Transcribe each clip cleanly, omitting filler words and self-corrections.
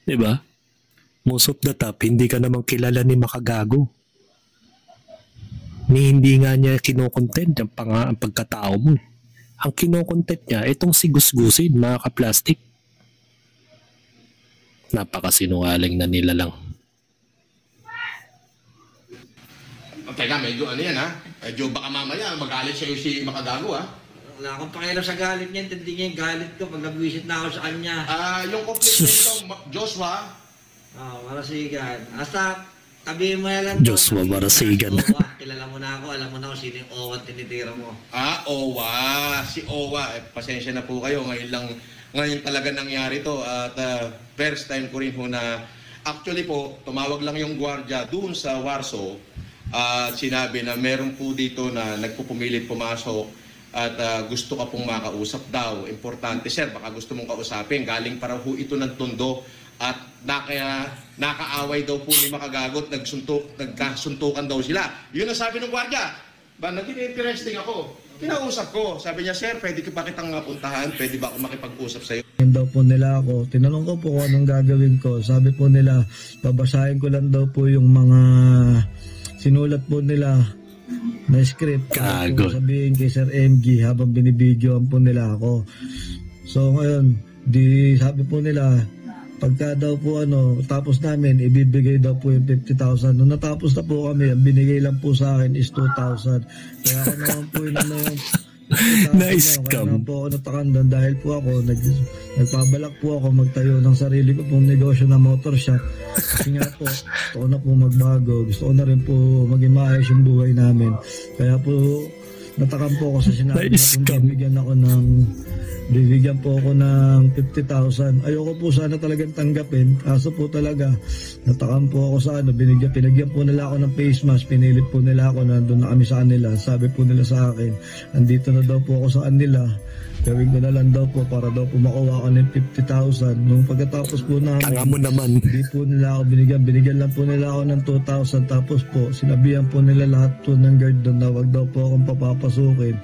Di ba? Most of the top, hindi ka namang kilala ni Makagago. Ni hindi nga niya kinokontent ang pagkatao mo. Ang kinokontent niya, itong si Gusgusin, mga ka-plastic. Napakasinungaling na nila lang. Teka, medyo ano yan ha? Medyo baka mamaya magalit sa'yo si Makagago ha? Wala akong pakialam sa galit niya. Hindi niya yung galit ko pag nag-visit na ako sa kanya. Yung complete nito, Joshua. Marasigan. Hasta tabi mo na lang. Joshua Marasigan. Kilala mo na ako. Alam mo na kung sino yung Owa tinitira mo. Owa. Si Owa. Pasensya na po kayo. Ngayon talaga nangyari to. At first time ko rin po na actually po, tumawag lang yung gwardiya doon sa Warsaw. At sinabi na meron po dito na nagpupumilit pumasok at gusto ka pong makausap daw. Importante sir, baka gusto mong kausapin. Galing para ho ito ng Tondo at nakaaway daw po ni Makagagot, nagkasuntukan daw sila. Yun ang sabi ng gwardiya. Naging interesting ako. Kinausap ko. Sabi niya, sir, pwede ba kitang puntahan? Pwede ba ako makipag-usap sa'yo? Daw po nila ako. Tinanong ko po kung anong gagawin ko. Sabi po nila, babasahin ko lang daw po yung mga sinulat po nila na script. Gago. Sabihin kay Sir MG habang binibidyoan po nila ako. So ngayon, sabi po nila, pagka daw po tapos namin, ibibigay daw po yung 50,000. Nung natapos na po kami, ang binigay lang po sa akin is 2,000. Kaya ako naman po yung nice kaya naman po ako natakanda dahil po ako, nagpabalak po ako magtayo ng sarili ko pong negosyo na motor shop. Kasi nga po, gusto ko na po magbago. Gusto ko na rin po maging maayos yung buhay namin. Kaya po, natakam po ako sa sinabi nice na kung bibigyan po ako ng 50,000. Ayoko po sana talagang tanggapin. Kaso po talaga, natakam po ako sa pinagyan po nila ako ng face mask. Pinilit po nila ako na doon na kami sa kanila. Sabi po nila sa akin, andito na daw po ako sa kanila. Gawin ko na lang daw po para daw po makuha ko ng 50,000. Nung pagkatapos po namin, tanga mo naman. Hindi po nila ako binigyan lang po nila ako ng 2,000. Tapos po, sinabihan po nila lahat po ng guard doon na wag daw po akong papapasukin.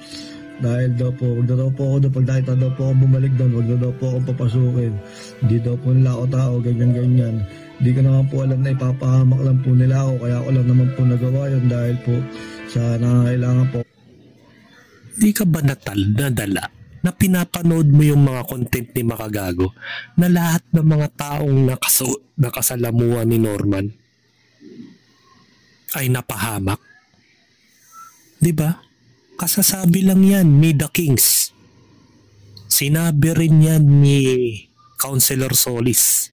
Dahil daw po, wag daw po ako doon. Pag nakita daw po ako bumalik doon, wag daw po akong papasukin. Hindi daw po nila ako tao, ganyan-ganyan. Hindi ko naman po alam na ipapahamak lang po nila ako. Kaya ako lang naman po nagawa yun dahil po sa nangangailangan po. Di ka ba nadala na pinapanood mo yung mga content ni Makagago na lahat ng mga taong nakasalamuhan ni Norman ay napahamak? Di ba? Kasasabi lang yan ni The Kings. Sinabi rin yan ni Councilor Solis.